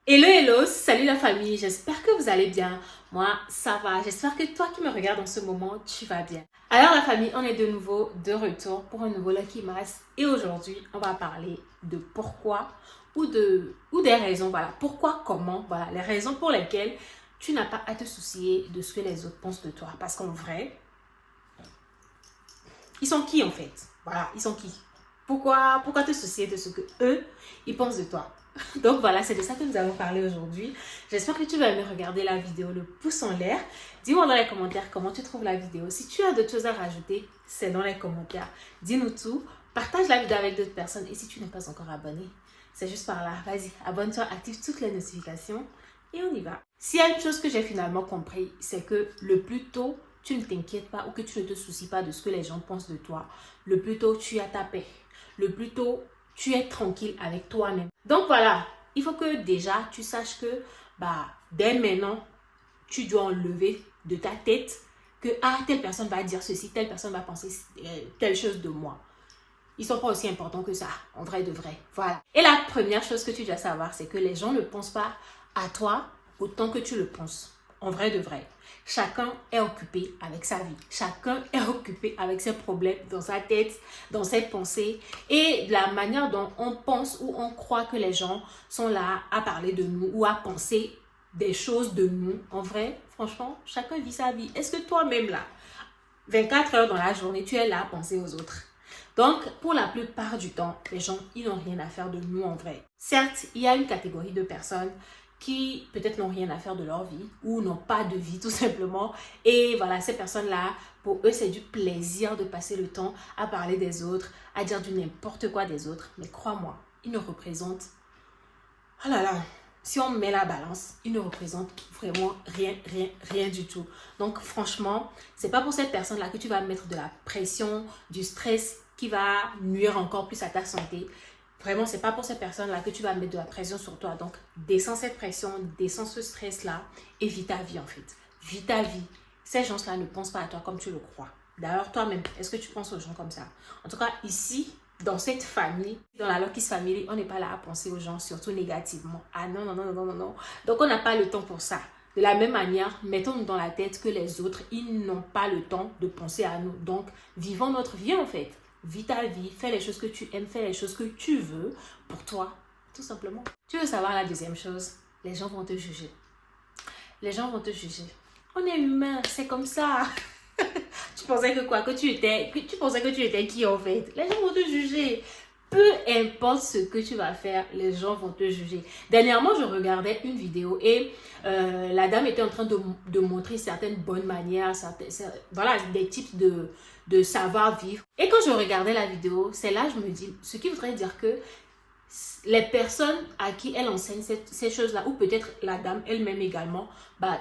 Hello, hello, salut la famille, j'espère que vous allez bien. Moi, ça va, j'espère que toi qui me regardes en ce moment, tu vas bien. Alors la famille, on est de nouveau de retour pour un nouveau Lucky Mass et aujourd'hui, on va parler de pourquoi ou des raisons, voilà, pourquoi, comment, voilà, les raisons pour lesquelles tu n'as pas à te soucier de ce que les autres pensent de toi. Parce qu'en vrai, ils sont qui en fait? Voilà, ils sont qui? Pourquoi te soucier de ce que eux, ils pensent de toi? Donc voilà, c'est de ça que nous allons parler aujourd'hui. J'espère que tu vas aimer regarder la vidéo, le pouce en l'air. Dis-moi dans les commentaires comment tu trouves la vidéo. Si tu as d'autres choses à rajouter, c'est dans les commentaires. Dis-nous tout. Partage la vidéo avec d'autres personnes. Et si tu n'es pas encore abonné, c'est juste par là. Vas-y, abonne-toi, active toutes les notifications et on y va. S'il y a une chose que j'ai finalement compris, c'est que le plus tôt tu ne t'inquiètes pas ou que tu ne te soucies pas de ce que les gens pensent de toi, le plus tôt tu as ta paix. Le plus tôt tu es tranquille avec toi-même. Donc voilà, il faut que déjà tu saches que dès maintenant, tu dois enlever de ta tête que telle personne va dire ceci, telle personne va penser telle chose de moi. Ils sont pas aussi importants que ça, en vrai de vrai. Voilà. Et la première chose que tu dois savoir, c'est que les gens ne pensent pas à toi autant que tu le penses. En vrai de vrai. Chacun est occupé avec sa vie. Chacun est occupé avec ses problèmes dans sa tête, dans ses pensées et de la manière dont on pense ou on croit que les gens sont là à parler de nous ou à penser des choses de nous. En vrai, franchement, chacun vit sa vie. Est-ce que toi-même là, 24 heures dans la journée, tu es là à penser aux autres? Donc, pour la plupart du temps, les gens, ils n'ont rien à faire de nous en vrai. Certes, il y a une catégorie de personnes qui peut-être n'ont rien à faire de leur vie ou n'ont pas de vie tout simplement. Et voilà, ces personnes-là, pour eux, c'est du plaisir de passer le temps à parler des autres, à dire du n'importe quoi des autres. Mais crois-moi, ils ne représentent... Oh là là, si on met la balance, ils ne représentent vraiment rien du tout. Donc franchement, c'est pas pour cette personne-là que tu vas mettre de la pression, du stress qui va nuire encore plus à ta santé. Vraiment, c'est pas pour cette personne-là que tu vas mettre de la pression sur toi. Donc, descends cette pression, descends ce stress-là et vis ta vie en fait. Vis ta vie. Ces gens-là ne pensent pas à toi comme tu le crois. D'ailleurs, toi-même, est-ce que tu penses aux gens comme ça? En tout cas, ici, dans cette famille, dans la Lucky's Family, on n'est pas là à penser aux gens, surtout négativement. Ah non, non, non, non, non, non. Donc, on n'a pas le temps pour ça. De la même manière, mettons-nous dans la tête que les autres, ils n'ont pas le temps de penser à nous. Donc, vivons notre vie en fait. Vis ta vie, fais les choses que tu aimes, fais les choses que tu veux pour toi, tout simplement. Tu veux savoir la deuxième chose? Les gens vont te juger. Les gens vont te juger. On est humain, c'est comme ça. Tu pensais que quoi? Tu pensais que tu étais qui en fait? Les gens vont te juger. Peu importe ce que tu vas faire, les gens vont te juger. Dernièrement, je regardais une vidéo et la dame était en train de montrer certaines bonnes manières, voilà, des types de savoir-vivre. Et quand je regardais la vidéo, c'est là je me dis, ce qui voudrait dire que les personnes à qui elle enseigne ces choses-là, ou peut-être la dame elle-même également,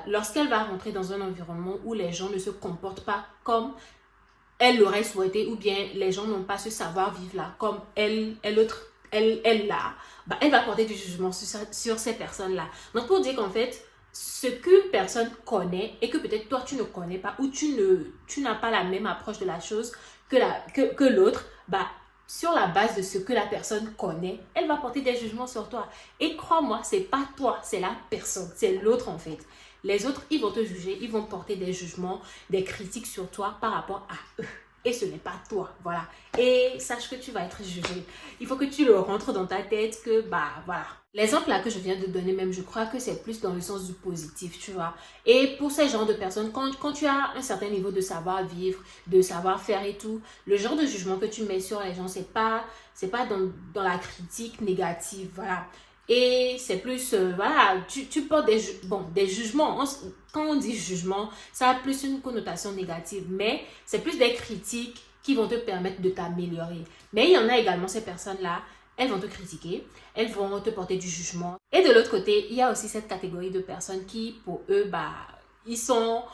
lorsqu'elle va rentrer dans un environnement où les gens ne se comportent pas comme elle l'aurait souhaité, ou bien les gens n'ont pas ce savoir-vivre-là, comme elle l'a, elle va porter du jugement sur ces personnes-là. Donc, pour dire qu'en fait, ce qu'une personne connaît et que peut-être toi, tu ne connais pas, ou tu n'as pas la même approche de la chose que l'autre, sur la base de ce que la personne connaît, elle va porter des jugements sur toi. Et crois-moi, c'est pas toi, c'est la personne, c'est l'autre en fait. Les autres, ils vont te juger, ils vont porter des jugements, des critiques sur toi par rapport à eux. Et ce n'est pas toi, voilà. Et sache que tu vas être jugé. Il faut que tu le rentres dans ta tête que, voilà. L'exemple là que je viens de donner même, je crois que c'est plus dans le sens du positif, tu vois. Et pour ces genres de personnes, quand tu as un certain niveau de savoir-vivre, de savoir-faire et tout, le genre de jugement que tu mets sur les gens, c'est pas dans la critique négative, voilà. Et c'est plus, voilà, tu portes des jugements. Quand on dit jugement, ça a plus une connotation négative, mais c'est plus des critiques qui vont te permettre de t'améliorer. Mais il y en a également ces personnes-là, elles vont te critiquer, elles vont te porter du jugement. Et de l'autre côté, il y a aussi cette catégorie de personnes qui, pour eux, ils sont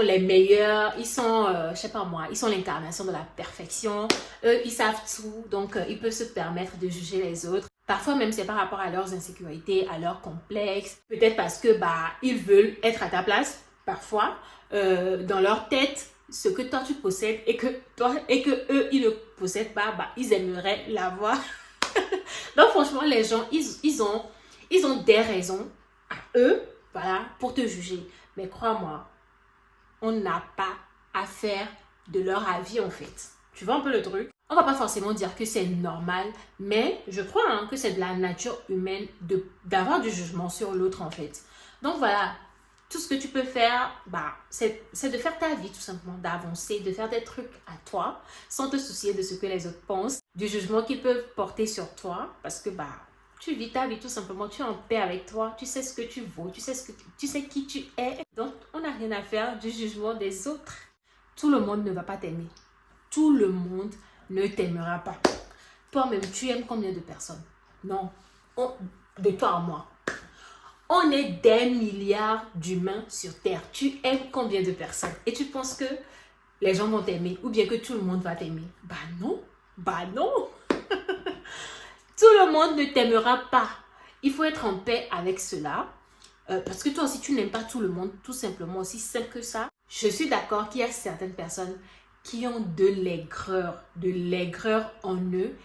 les meilleurs, ils sont, je sais pas moi, ils sont l'incarnation de la perfection. Eux, ils savent tout, donc ils peuvent se permettre de juger les autres. Parfois même, c'est par rapport à leurs insécurités, à leurs complexes. Peut-être parce que ils veulent être à ta place, parfois, dans leur tête, ce que toi tu possèdes et que eux, ils ne possèdent pas, ils aimeraient l'avoir. Donc franchement, les gens, Ils ont des raisons à eux, voilà, pour te juger. Mais crois-moi, on n'a pas à faire de leur avis en fait. Tu vois un peu le truc? On va pas forcément dire que c'est normal, mais je crois que c'est de la nature humaine d'avoir du jugement sur l'autre en fait. Donc voilà, tout ce que tu peux faire, c'est de faire ta vie tout simplement, d'avancer, de faire des trucs à toi, sans te soucier de ce que les autres pensent, du jugement qu'ils peuvent porter sur toi, parce que tu vis ta vie tout simplement, tu es en paix avec toi, tu sais ce que tu vaux, tu sais qui tu es. Donc, on n'a rien à faire du jugement des autres. Tout le monde ne va pas t'aimer. Tout le monde ne t'aimera pas. Toi-même, tu aimes combien de personnes? Non, de toi à moi. On est des milliards d'humains sur Terre. Tu aimes combien de personnes? Et tu penses que les gens vont t'aimer ou bien que tout le monde va t'aimer? Non, non. Tout le monde ne t'aimera pas. Il faut être en paix avec cela. Parce que toi aussi, tu n'aimes pas tout le monde, tout simplement, aussi simple que ça. Je suis d'accord qu'il y a certaines personnes qui ont de l'aigreur en eux.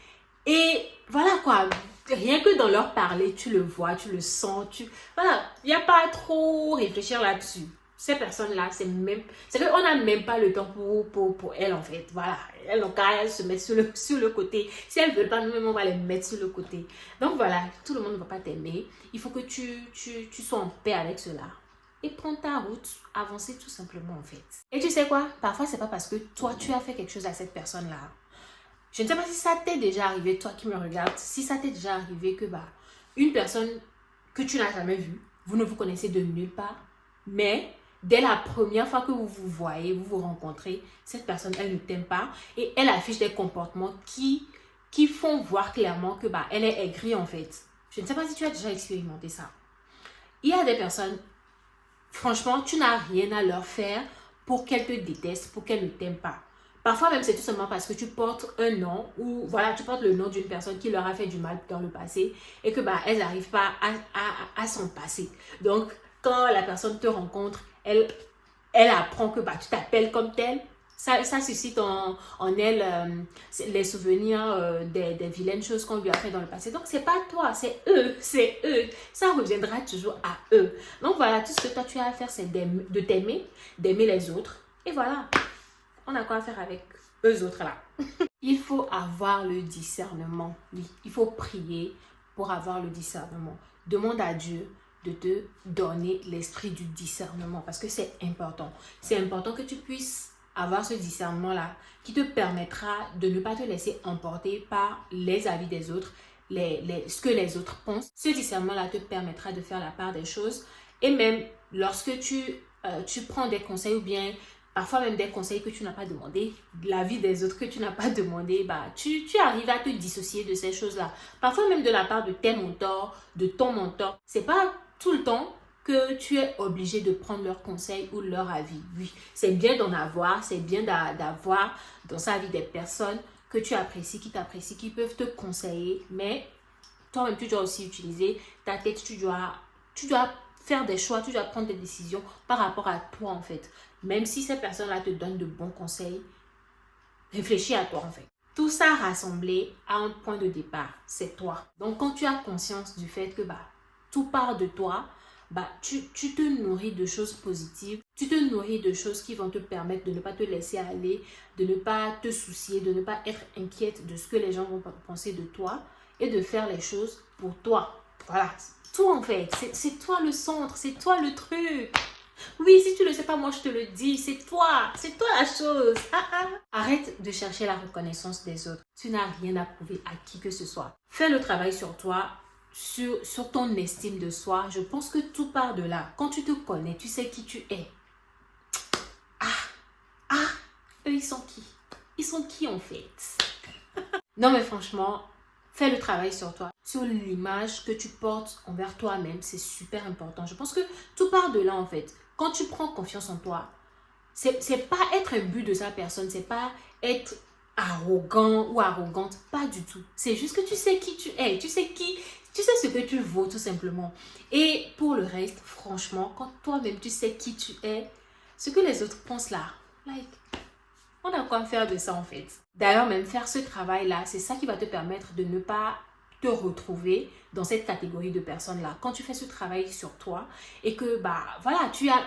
Et voilà quoi, rien que dans leur parler, tu le vois, tu le sens, voilà, il n'y a pas à trop réfléchir là-dessus. Ces personnes-là, c'est qu'on n'a même pas le temps pour elles en fait. Voilà, elles n'ont qu'à se mettre sur le côté. Si elles ne veulent pas, nous-mêmes, on va les mettre sur le côté. Donc voilà, tout le monde ne va pas t'aimer. Il faut que tu sois en paix avec cela. Et prends ta route, avancer tout simplement en fait. Et tu sais quoi? Parfois, c'est pas parce que toi, tu as fait quelque chose à cette personne-là. Je ne sais pas si ça t'est déjà arrivé, toi qui me regardes, si ça t'est déjà arrivé que une personne que tu n'as jamais vue, vous ne vous connaissez de nulle part, mais dès la première fois que vous vous voyez, vous vous rencontrez, cette personne, elle ne t'aime pas et elle affiche des comportements qui font voir clairement que elle est aigrie en fait. Je ne sais pas si tu as déjà expérimenté ça. Il y a des personnes, franchement, tu n'as rien à leur faire pour qu'elles te détestent, pour qu'elles ne t'aiment pas. Parfois même, c'est tout simplement parce que tu portes un nom ou voilà, tu portes le nom d'une personne qui leur a fait du mal dans le passé et que elles n'arrivent pas à s'en passer. Donc, quand la personne te rencontre, elle apprend que tu t'appelles comme tel. Ça suscite en elle les souvenirs des vilaines choses qu'on lui a fait dans le passé. Donc, c'est pas toi, c'est eux. Ça reviendra toujours à eux. Donc, voilà, tout ce que toi, tu as à faire, c'est de t'aimer, d'aimer les autres. Et voilà. On a quoi à faire avec eux autres là. Il faut avoir le discernement. Oui, il faut prier pour avoir le discernement. Demande à Dieu de te donner l'esprit du discernement parce que c'est important. C'est important que tu puisses avoir ce discernement-là qui te permettra de ne pas te laisser emporter par les avis des autres, ce que les autres pensent. Ce discernement-là te permettra de faire la part des choses et même lorsque tu prends des conseils ou bien parfois même des conseils que tu n'as pas demandé, l'avis des autres que tu n'as pas demandé, tu arrives à te dissocier de ces choses-là. Parfois même de la part de tes mentors, de ton mentor. C'est pas tout le temps que tu es obligé de prendre leurs conseils ou leur avis. Oui, c'est bien d'en avoir, c'est bien d'avoir dans sa vie des personnes que tu apprécies, qui t'apprécient, qui peuvent te conseiller, mais toi-même tu dois aussi utiliser ta tête, tu dois faire des choix, tu dois prendre des décisions par rapport à toi en fait. Même si ces personnes-là te donnent de bons conseils, réfléchis à toi en fait. Tout ça rassemblé à un point de départ, c'est toi. Donc quand tu as conscience du fait que tout part de toi, tu te nourris de choses positives, tu te nourris de choses qui vont te permettre de ne pas te laisser aller, de ne pas te soucier, de ne pas être inquiète de ce que les gens vont penser de toi et de faire les choses pour toi. Voilà, tout en fait, c'est toi le centre, c'est toi le truc. Oui, si tu ne le sais pas, moi je te le dis, c'est toi la chose. Arrête de chercher la reconnaissance des autres. Tu n'as rien à prouver à qui que ce soit. Fais le travail sur toi, sur ton estime de soi. Je pense que tout part de là. Quand tu te connais, tu sais qui tu es. Eux, ils sont qui? Ils sont qui en fait? Non mais franchement, fais le travail sur toi, sur l'image que tu portes envers toi-même, c'est super important. Je pense que tout part de là en fait. Quand tu prends confiance en toi, c'est pas être un but de sa personne, c'est pas être arrogant ou arrogante, pas du tout. C'est juste que tu sais qui tu es, tu sais ce que tu vaux tout simplement. Et pour le reste, franchement, quand toi-même tu sais qui tu es, ce que les autres pensent là, on a quoi faire de ça en fait. D'ailleurs, même faire ce travail-là, c'est ça qui va te permettre de ne pas te retrouver dans cette catégorie de personnes-là. Quand tu fais ce travail sur toi et que, voilà, tu as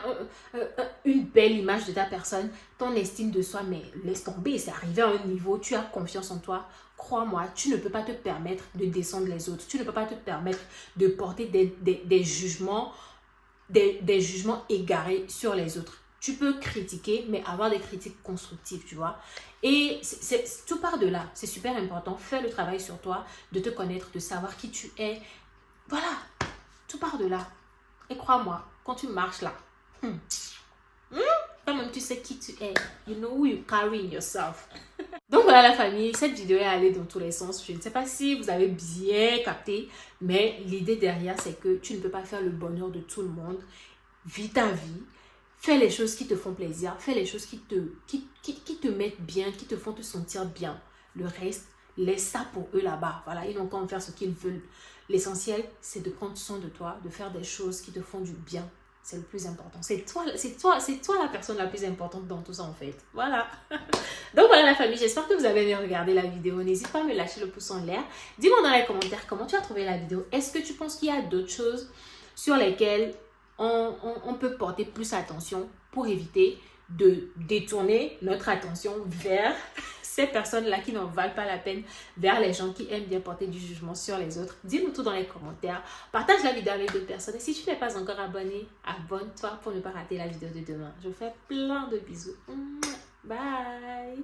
une belle image de ta personne, ton estime de soi, mais laisse tomber, c'est arrivé à un niveau, tu as confiance en toi, crois-moi, tu ne peux pas te permettre de descendre les autres. Tu ne peux pas te permettre de porter des jugements, des jugements égarés sur les autres. Tu peux critiquer, mais avoir des critiques constructives, tu vois. Et tout part de là. C'est super important. Fais le travail sur toi, de te connaître, de savoir qui tu es. Voilà, tout part de là. Et crois-moi, quand tu marches là, toi-même tu sais qui tu es. You know who you carry in yourself. Donc voilà la famille, cette vidéo est allée dans tous les sens. Je ne sais pas si vous avez bien capté, mais l'idée derrière, c'est que tu ne peux pas faire le bonheur de tout le monde. Vis ta vie. Fais les choses qui te font plaisir. Fais les choses qui te mettent bien, qui te font te sentir bien. Le reste, laisse ça pour eux là-bas. Voilà, ils n'ont qu'à en faire ce qu'ils veulent. L'essentiel, c'est de prendre soin de toi, de faire des choses qui te font du bien. C'est le plus important. C'est toi la personne la plus importante dans tout ça en fait. Voilà. Donc voilà la famille, j'espère que vous avez bien regardé la vidéo. N'hésite pas à me lâcher le pouce en l'air. Dis-moi dans les commentaires comment tu as trouvé la vidéo. Est-ce que tu penses qu'il y a d'autres choses sur lesquelles on peut porter plus attention pour éviter de détourner notre attention vers ces personnes-là qui n'en valent pas la peine, vers les gens qui aiment bien porter du jugement sur les autres? Dis-nous tout dans les commentaires. Partage la vidéo avec d'autres personnes. Et si tu n'es pas encore abonné, abonne-toi pour ne pas rater la vidéo de demain. Je vous fais plein de bisous. Bye!